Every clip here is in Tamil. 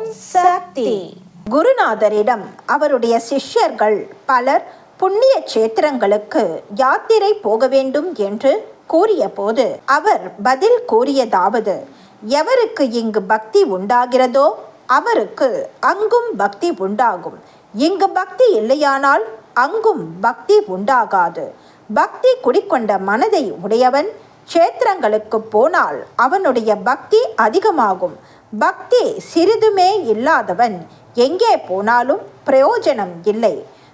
ஓம் சக்தி. குருநாதரிடம் அவருடைய சிஷ்யர்கள் பலர் புண்ணிய கஷேத்திரங்களுக்கு யாத்திரை போக வேண்டும் என்று கூறிய போது அவர் பதில் கூறியதாவது: எவருக்கு இங்கு பக்தி உண்டாகிறதோ அவருக்கு அங்கும் பக்தி உண்டாகும். இங்கு பக்தி இல்லையானால் அங்கும் பக்தி உண்டாகாது. பக்தி குடிக்கொண்ட மனதை உடையவன் க்ஷேத்திரங்களுக்கு போனால் அவனுடைய பக்தி அதிகமாகும். பக்தி சிறிதுமே இல்லாதவன் எங்கே போனாலும் பிரயோஜனம் இல்லை.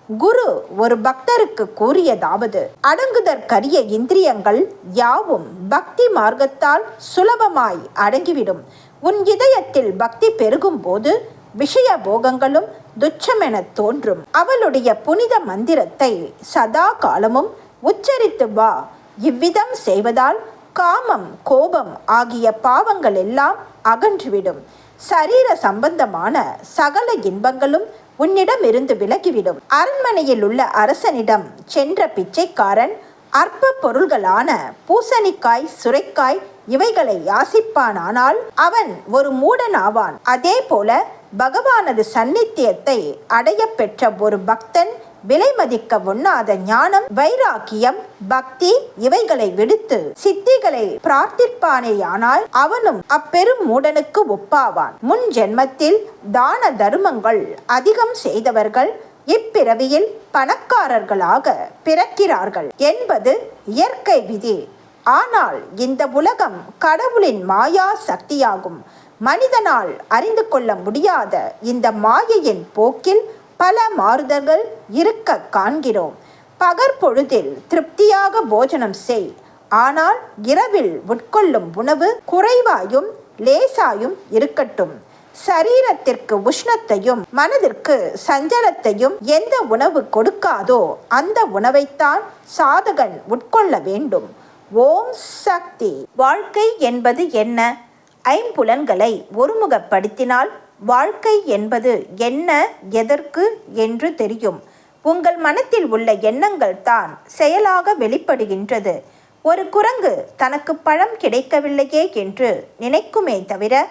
குரு ஒரு பக்தருக்கு கூறியதாவது: அடங்குதற்கரிய இந்திரியங்கள் யாவும் பக்தி மார்க்கத்தால் சுலபமாய் அடங்கிவிடும். உன் இதயத்தில் பக்தி பெருகும் போது விஷய போகங்களும் துச்சமென தோன்றும். அவளுடைய புனித மந்திரத்தை சதா காலமும் உச்சரித்து வா. இவ்விதம் செய்வதால் காமம், கோபம் ஆகிய பாவங்கள் எல்லாம் அகன்றுவிடும். சரீர சம்பந்தமான சகல இன்பங்களும் உன்னிடமிருந்து விலகிவிடும். அரண்மனையில் உள்ள அரசனிடம் சென்ற பிச்சைக்காரன் அற்ப பொருள்களான பூசணிக்காய், சுரைக்காய் இவைகளை யாசிப்பானால் அவன் ஒரு மூடன் ஆவான். அதே போல பகவானது சந்நித்தியத்தை அடைய பெற்ற ஒரு பக்தன் விலை மதிக்க ஒண்ணாத ஞானம், வைராக்கியம், பக்தி இவைகளை விடுத்து சித்திகளை பிரார்த்திப்பானேயானால் அவனும் அப்பெரும் மூடனுக்கு ஒப்பாவான். முன் ஜென்மத்தில் தான தர்மங்கள் அதிகம் செய்தவர்கள் இப்பிறவியில் பணக்காரர்களாக பிறக்கிறார்கள் என்பது இயற்கை விதி. ஆனால் இந்த உலகம் கடவுளின் மாயா சக்தியாகும். மனிதனால் அறிந்து கொள்ள முடியாத இந்த மாயையின் போக்கில் பல மாறுதல்கள் இருக்க காண்கிறோம். பகற்பொழுதில் திருப்தியாக போஜனம் செய். ஆனால் இரவில் உட்கொள்ளும் உணவு குறைவாயும் லேசாயும் இருக்கட்டும். சரீரத்திற்கு உஷ்ணத்தையும் மனதிற்கு சஞ்சலத்தையும் எந்த உணவு கொடுக்காதோ அந்த உணவைத்தான் சாதகன் உட்கொள்ள வேண்டும். ஓம் சக்தி. வாழ்க்கை என்பது என்ன? ஐம்புலன்களை ஒருமுகப்படுத்தினால் வாழ்க்கை என்பது என்ன, எதற்கு என்று தெரியும். உங்கள் மனத்தில் உள்ள எண்ணங்கள் தான் செயலாக வெளிப்படுகின்றது. ஒரு குரங்கு தனக்கு பழம் கிடைக்கவில்லையே என்று நினைக்குமே தவிர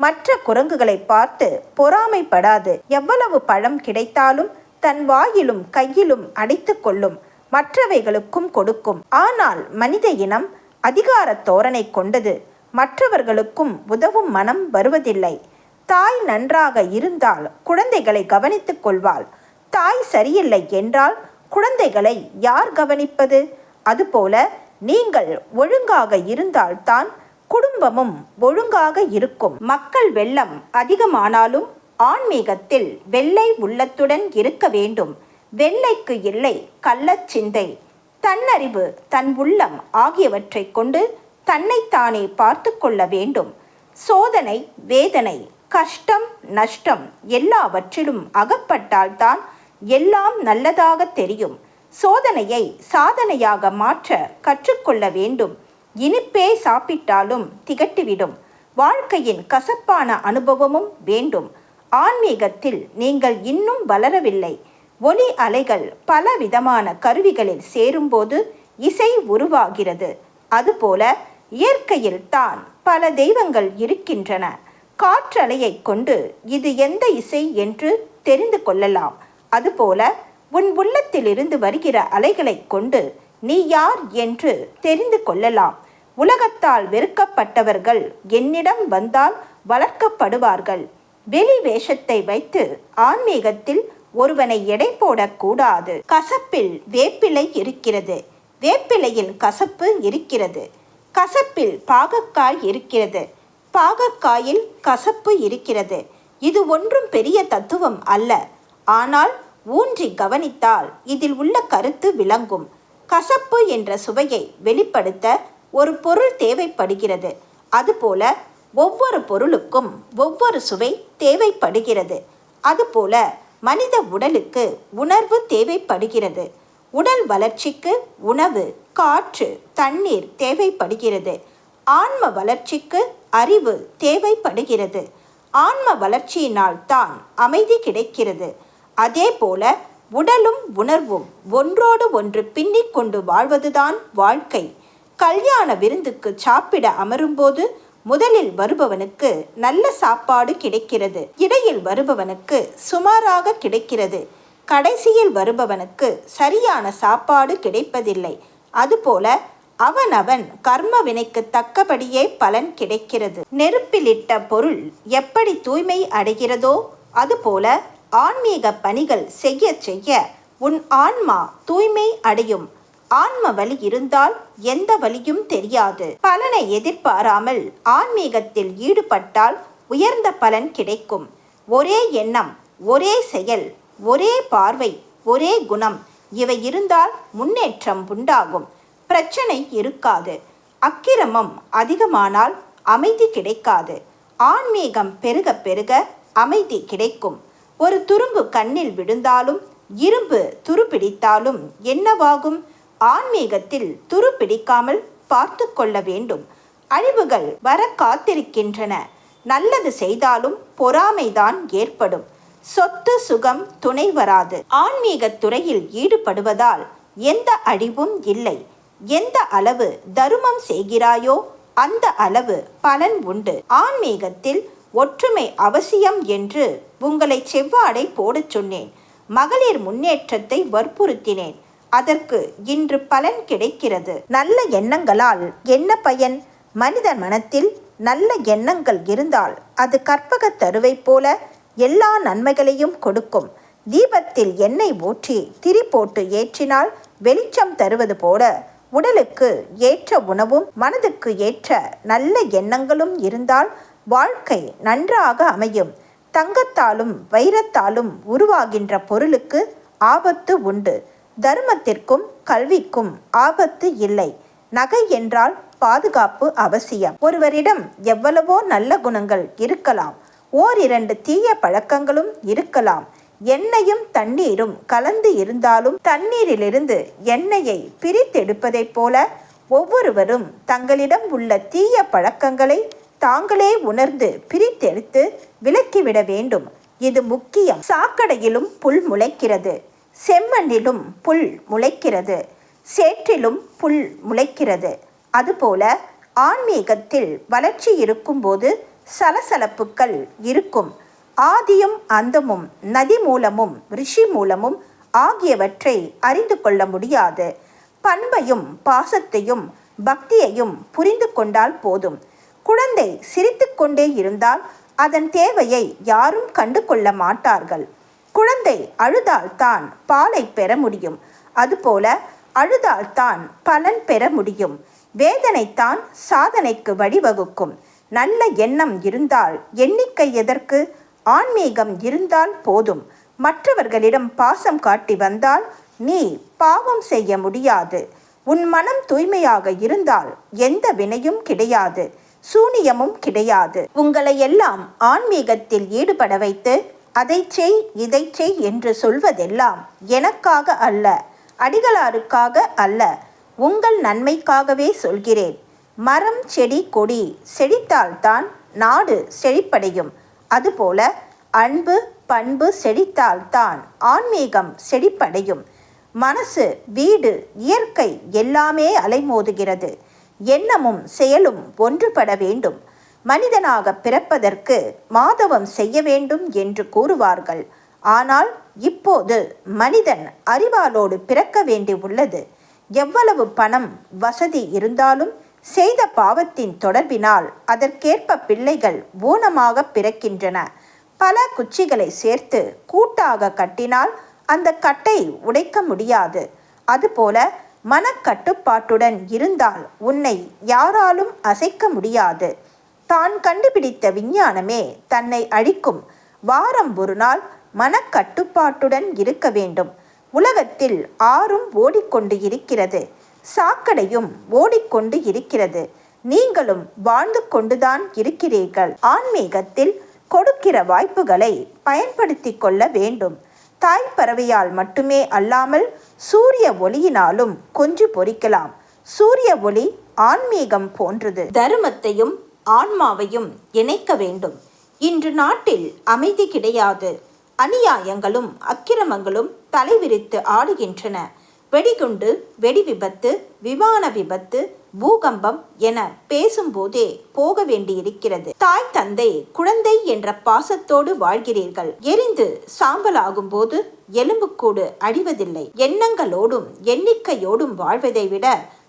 மற்ற குரங்குகளை பார்த்து பொறாமைப்படாது. எவ்வளவு பழம் கிடைத்தாலும் தன் வாயிலும் கையிலும் அடைத்து கொள்ளும், மற்றவைகளுக்கும் கொடுக்கும். ஆனால் மனித இனம் அதிகார தோரணை கொண்டது. மற்றவர்களுக்கும் உதவும் மனம் வருவதில்லை. தாய் நன்றாக இருந்தால் குழந்தைகளை கவனித்துக் கொள்வாள். தாய் சரியில்லை என்றால் குழந்தைகளை யார் கவனிப்பது? அதுபோல நீங்கள் ஒழுங்காக இருந்தால்தான் குடும்பமும் ஒழுங்காக இருக்கும். மக்கள் வெள்ளம் அதிகமானாலும் ஆன்மீகத்தில் வெள்ளை உள்ளத்துடன் இருக்க வேண்டும். வெள்ளைக்கு இல்லை கள்ளச் சிந்தை. தன்னறிவு, தன் உள்ளம் ஆகியவற்றை கொண்டு தன்னைத்தானே பார்த்து கொள்ள வேண்டும். சோதனை, வேதனை, கஷ்டம், நஷ்டம் எல்லாவற்றிலும் அகப்பட்டால்தான் எல்லாம் நல்லதாக தெரியும். சோதனையை சாதனையாக மாற்ற கற்றுக்கொள்ள வேண்டும். இனிப்பே சாப்பிட்டாலும் திகட்டிவிடும். வாழ்க்கையின் கசப்பான அனுபவமும் வேண்டும். ஆன்மீகத்தில் நீங்கள் இன்னும் வளரவில்லை. ஒலி அலைகள் பல விதமான கருவிகளில் சேரும்போது இசை உருவாகிறது. அதுபோல இயற்கையில் தான் பல தெய்வங்கள் இருக்கின்றன. காற்றலையை கொண்டு இது எந்த இசை என்று தெரிந்து கொள்ளலாம். அதுபோல உன் உள்ளத்திலிருந்து வருகிற அலைகளை கொண்டு நீ யார் என்று தெரிந்து கொள்ளலாம். உலகத்தால் வெறுக்கப்பட்டவர்கள் என்னிடம் வந்தால் வளர்க்கப்படுவார்கள். வெளி வேஷத்தை வைத்து ஆன்மீகத்தில் ஒருவனை எடை போடக்கூடாது. கசப்பில் வேப்பிலை இருக்கிறது, வேப்பிலையில் கசப்பு இருக்கிறது. கசப்பில் பாகக்காய் இருக்கிறது, பாகக்காயில் கசப்பு இருக்கிறது. இது ஒன்றும் பெரிய தத்துவம் அல்ல. ஆனால் ஊன்றி கவனித்தால் இதில் உள்ள கருத்து விளங்கும். கசப்பு என்ற சுவையை வெளிப்படுத்த ஒரு பொருள் தேவைப்படுகிறது. அதுபோல ஒவ்வொரு பொருளுக்கும் ஒவ்வொரு சுவை தேவைப்படுகிறது. அதுபோல மனித உடலுக்கு உணர்வு தேவைப்படுகிறது. உடல் வளர்ச்சிக்கு உணவு, காற்று, தண்ணீர் தேவைப்படுகிறது. ஆன்ம வளர்ச்சிக்கு அறிவு தேவைப்படுகிறது. ஆன்ம வளர்ச்சியினால் தான் அமைதி கிடைக்கிறது. அதே போல உடலும் உணர்வும் ஒன்றோடு ஒன்று பின்னிக் கொண்டு வாழ்வதுதான் வாழ்க்கை. கல்யாண விருந்துக்கு சாப்பிட அமரும்போது முதலில் வருபவனுக்கு நல்ல சாப்பாடு கிடைக்கிறது, இடையில் வருபவனுக்கு சுமாராக கிடைக்கிறது, கடைசியில் வருபவனுக்கு சரியான சாப்பாடு கிடைப்பதில்லை. அதுபோல அவனவன் கர்ம வினைக்கு தக்கபடியே பலன் கிடைக்கிறது. நெருப்பிலிட்ட பொருள் எப்படி தூய்மை அடைகிறதோ அதுபோல ஆன்மீக பணிகள் செய்ய செய்ய உன் ஆன்மா தூய்மை அடையும். ஆன்ம வலி இருந்தால் எந்த வலியும் தெரியாது. பலனை எதிர்பாராமல் ஆன்மீகத்தில் ஈடுபட்டால் உயர்ந்த பலன் கிடைக்கும். ஒரே எண்ணம், ஒரே செயல், ஒரே பார்வை, ஒரே குணம் இவை இருந்தால் முன்னேற்றம் உண்டாகும். பிரச்சனை இருக்காது. அக்கிரமம் அதிகமானால் அமைதி கிடைக்காது. ஆன்மீகம் பெருக பெருக அமைதி கிடைக்கும். ஒரு துரும்பு கண்ணில் விழுந்தாலும் இரும்பு துருப்பிடித்தாலும் என்னவாகும்? ஆன்மீகத்தில் துருப்பிடிக்காமல் பார்த்து கொள்ள வேண்டும். அழிவுகள் வர காத்திருக்கின்றன. நல்லது செய்தாலும் பொறாமைதான் ஏற்படும். சொத்து சுகம் துணை வராது. ஆன்மீக துறையில் ஈடுபடுவதால் எந்த அழிவும் இல்லை. எந்த அளவு தருமம் செய்கிறாயோ அந்த அளவு பலன் உண்டு. ஆன்மீகத்தில் ஒற்றுமை அவசியம் என்று உங்களை செவ்வாடை போடச் சொன்னேன். மகளிர் முன்னேற்றத்தை வற்புறுத்தினேன். அதற்கு இன்று பலன் கிடைக்கிறது. நல்ல எண்ணங்களால் என்ன பயன்? மனித மனத்தில் நல்ல எண்ணங்கள் இருந்தால் அது கற்பகத் தருவை போல எல்லா நன்மைகளையும் கொடுக்கும். தீபத்தில் எண்ணெய் ஊற்றி திரி போட்டு ஏற்றினால் வெளிச்சம் தருவது போல உடலுக்கு ஏற்ற உணவும் மனதுக்கு ஏற்ற நல்ல எண்ணங்களும் இருந்தால் வாழ்க்கை நன்றாக அமையும். தங்கத்தாலும் வைரத்தாலும் உருவாகின்ற பொருளுக்கு ஆபத்து உண்டு. தர்மத்திற்கும் கல்விக்கும் ஆபத்து இல்லை. நகை என்றால் பாதுகாப்பு அவசியம். ஒருவரிடம் எவ்வளவோ நல்ல குணங்கள் இருக்கலாம், ஓரிரண்டு தீய பழக்கங்களும் இருக்கலாம். எண்ணெயும் தண்ணீரும் கலந்து இருந்தாலும் தண்ணீரிலிருந்து எண்ணெயை பிரித்தெடுப்பதைப் போல ஒவ்வொருவரும் தங்களிடம் உள்ள தீய பழக்கங்களை தாங்களே உணர்ந்து பிரித்தெடுத்து விலக்கிவிட வேண்டும். இது முக்கியம். சாக்கடையிலும் புல் முளைக்கிறது, செம்மண்ணிலும் புல் முளைக்கிறது, சேற்றிலும் புல் முளைக்கிறது. அதுபோல ஆன்மீகத்தில் வளர்ச்சி இருக்கும்போது சலசலப்புக்கள் இருக்கும். ஆதியும் அந்தமும் நதி மூலமும் ரிஷி மூலமும் ஆகியவற்றை அறிந்து கொள்ள முடியாது. பண்பையும் பாசத்தையும் பக்தியையும் புரிந்து கொண்டால் போதும். குழந்தை சிரித்து கொண்டே இருந்தால் அதன் தேவையை யாரும் கண்டு கொள்ள மாட்டார்கள். குழந்தை அழுதால்தான் பாலை பெற முடியும். அதுபோல அழுதால்தான் பலன் பெற முடியும். வேதனைத்தான் சாதனைக்கு வழிவகுக்கும். நல்ல எண்ணம் இருந்தால் எண்ணிக்கை எதற்கு? ஆன்மீகம் இருந்தால் போதும். மற்றவர்களிடம் பாசம் காட்டி வந்தால் நீ பாவம் செய்ய முடியாது. உன் மனம் தூய்மையாக இருந்தால் எந்த வினையும் கிடையாது, சூனியமும் கிடையாது. உங்களை எல்லாம் ஆன்மீகத்தில் ஈடுபட வைத்து அதை செய் இதை செய் என்று சொல்வதெல்லாம் எனக்காக அல்ல, அடிகளாருக்காக அல்ல, உங்கள் நன்மைக்காகவே சொல்கிறேன். மரம் செடி கொடி செழித்தால்தான் நாடு செழிப்படையும். அதுபோல அன்பு பண்பு செழித்தால்தான் ஆன்மீகம் செழிப்படையும். மனசு, வீடு, இயற்கை எல்லாமே அலைமோதுகிறது. எண்ணமும் செயலும் ஒன்றுபட வேண்டும். மனிதனாக பிறப்பதற்கு மாதவம் செய்ய வேண்டும் என்று கூறுவார்கள். ஆனால் இப்போது மனிதன் அறிவாளோடு பிறக்க வேண்டி உள்ளது. எவ்வளவு பணம் வசதி இருந்தாலும் செய்த பாவத்தின் தொடர்பினால் அதற்கேற்ப பிள்ளைகள் ஊனமாக பிறக்கின்றன. பல குச்சிகளை சேர்த்து கூட்டாக கட்டினால் அந்த கட்டை உடைக்க முடியாது. அதுபோல மனக்கட்டுப்பாட்டுடன் இருந்தால் உன்னை யாராலும் அசைக்க முடியாது. தான் கண்டுபிடித்த விஞ்ஞானமே தன்னை அழிக்கும். வாரம் ஒரு நாள் மனக்கட்டுப்பாட்டுடன் இருக்க வேண்டும். உலகத்தில் ஆறும் ஓடிக்கொண்டு இருக்கிறது, சாக்கடையும் ஓடிக்கொண்டு இருக்கிறது. நீங்களும் வாழ்ந்து கொண்டுதான் இருக்கிறீர்கள். ஆன்மீகத்தில் கொடுக்கிற வாய்ப்புகளை பயன்படுத்தி கொள்ள வேண்டும். தாய் பறவையால் மட்டுமே அல்லாமல் சூரிய ஒளியினாலும் கொஞ்சு பொறிக்கலாம். சூரிய ஒளி ஆன்மீகம் போன்றது. தர்மத்தையும் ஆன்மாவையும் இணைக்க வேண்டும். இன்று நாட்டில் அமைதி கிடையாது. அநியாயங்களும் அக்கிரமங்களும் தலைவிரித்து ஆடுகின்றன. வெடிகுண்டு, வெடி விபத்து, விமான விபத்து, பூகம்பம் என பேசும்போதே போக வேண்டியிருக்கிறது. தாய் தந்தை குழந்தை என்ற பாசத்தோடு வாழ்கிறீர்கள். எரிந்து சாம்பலாகும் போது எலும்புக்கூடு அழிவதில்லை. எண்ணங்களோடும் எண்ணிக்கையோடும் வாழ்வதை விட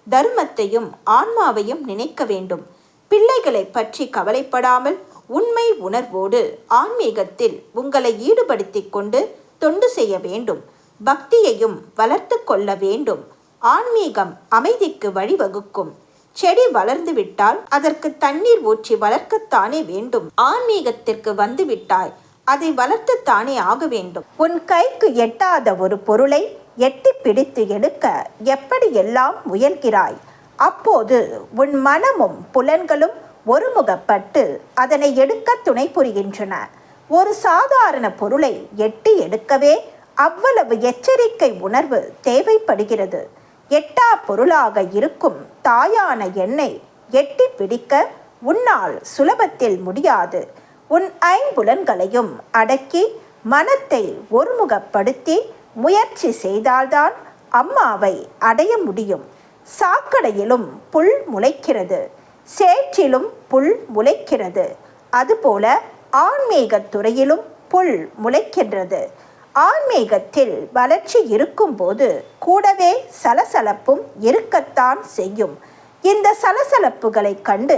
தர்மத்தையும் ஆன்மாவையும் நினைக்க வேண்டும். பிள்ளைகளை பற்றி கவலைப்படாமல் உண்மை உணர்வோடு ஆன்மீகத்தில் உங்களை ஈடுபடுத்திக் கொண்டு தொண்டு செய்ய வேண்டும். பக்தியையும் வளர்த்து கொள்ள வேண்டும். ஆன்மீகம் அமைதிக்கு வழிவகுக்கும். செடி வளர்ந்து விட்டால் அதற்கு தண்ணீர் ஊற்றி வளர்க்கத்தானே வேண்டும். ஆன்மீகத்திற்கு வந்து விட்டாய், அதை வளர்த்துத்தானே ஆக வேண்டும். உன் கைக்கு எட்டாத ஒரு பொருளை எட்டி பிடித்து எடுக்க எப்படியெல்லாம் முயல்கிறாய்? அப்போது உன் மனமும் புலன்களும் ஒருமுகப்பட்டு அதனை எடுக்க துணை புரிகின்றன. ஒரு சாதாரண பொருளை எட்டி எடுக்கவே அவ்வளவு எச்சரிக்கை உணர்வு தேவைப்படுகிறது. எட்டா பொருளாக இருக்கும் தாயான என்னை எட்டி பிடிக்க உன்னால் சுலபத்தில் முடியாது. உன் ஐம்புலன்களையும் அடக்கி மனத்தை ஒருமுகப்படுத்தி முயற்சி செய்தால்தான் அம்மாவை அடைய முடியும். சாக்கடையிலும் புல் முளைக்கிறது, சேற்றிலும் புல் முளைக்கிறது. அதுபோல ஆன்மீகத் துறையிலும் புல் முளைக்கின்றது. ஆன்மீகத்தில் வளர்ச்சி இருக்கும்போது கூடவே சலசலப்பும் இருக்கத்தான் செய்யும். இந்த சலசலப்புகளை கண்டு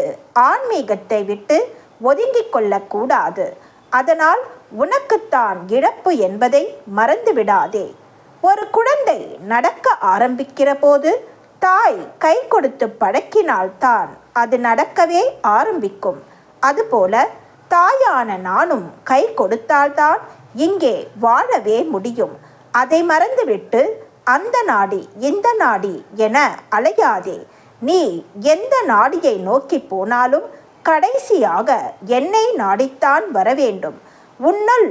ஆன்மீகத்தை விட்டு ஒதுங்கிக் கொள்ளக்கூடாது. அதனால் உனக்குத்தான் இழப்பு என்பதை மறந்துவிடாதே. ஒரு குழந்தை நடக்க ஆரம்பிக்கிற போது தாய் கை கொடுத்து பழக்கினால்தான் அது நடக்கவே ஆரம்பிக்கும். அதுபோல தாயான நானும் கை கொடுத்தால்தான் இங்கே வாழவே முடியும். அதை மறந்துவிட்டு அந்த நாடி இந்த நாடி என அலையாதே. நீ எந்த நாடியை நோக்கி போனாலும் கடைசியாக என்னை நாடித்தான் வர வேண்டும். உன்னுள்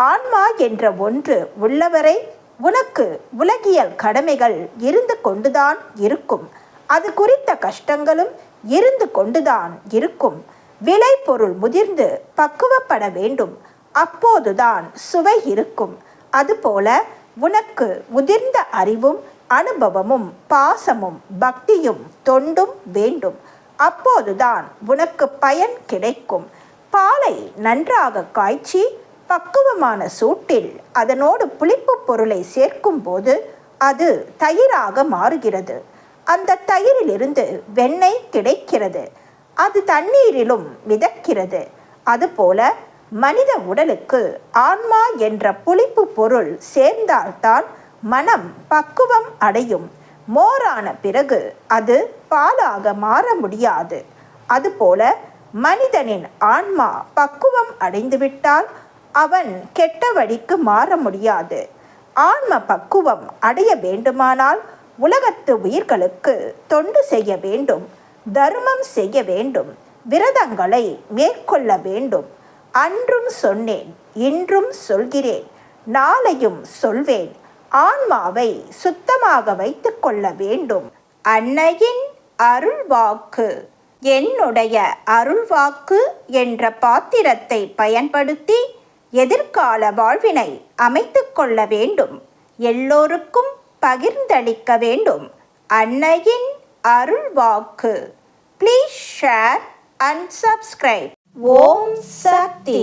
ஆன்மா என்ற ஒன்று உள்ளவரை உனக்கு உலகியல் கடமைகள் இருந்து கொண்டுதான் இருக்கும். அது குறித்த கஷ்டங்களும் இருந்து கொண்டுதான் இருக்கும். விலை பொருள் முதிர்ந்து பக்குவப்பட வேண்டும். அப்போதுதான் சுவை இருக்கும். அதுபோல உனக்கு முதிர்ந்த அறிவும் அனுபவமும் பாசமும் பக்தியும் தொண்டும் வேண்டும். அப்போதுதான் உனக்கு பயன் கிடைக்கும். பாலை நன்றாக காய்ச்சி பக்குவமான சூட்டில் அதனோடு புளிப்பு பொருளை சேர்க்கும் போது அது தயிராக மாறுகிறது. அந்த தயிரிலிருந்து வெண்ணெய் கிடைக்கிறது. அது தண்ணீரிலும் மிதக்கிறது. அதுபோல மனித உடலுக்கு ஆன்மா என்ற புளிப்பு பொருள் சேர்ந்தால்தான் மனம் பக்குவம் அடையும். மோரான பிறகு அது பாலாக மாற முடியாது. அதுபோல மனிதனின் ஆன்மா பக்குவம் அடைந்துவிட்டால் அவன் கெட்ட வழிக்கு மாற முடியாது. ஆன்ம பக்குவம் அடைய வேண்டுமானால் உலகத்து உயிர்களுக்கு தொண்டு செய்ய வேண்டும், தர்மம் செய்ய வேண்டும், விரதங்களை மேற்கொள்ள வேண்டும். அன்றும் சொன்னேன், இன்றும் சொல்கிறேன், நாளையும் சொல்வேன். ஆன்மாவை சுத்தமாக வைத்து கொள்ள வேண்டும். அன்னையின் அருள்வாக்கு. என்னுடைய அருள்வாக்கு என்ற பாத்திரத்தை பயன்படுத்தி எதிர்கால வாழ்வினை அமைத்து கொள்ள வேண்டும். எல்லோருக்கும் பகிர்ந்தளிக்க வேண்டும். அன்னையின் அருள்வாக்கு. Please share and subscribe. Om Sakthi.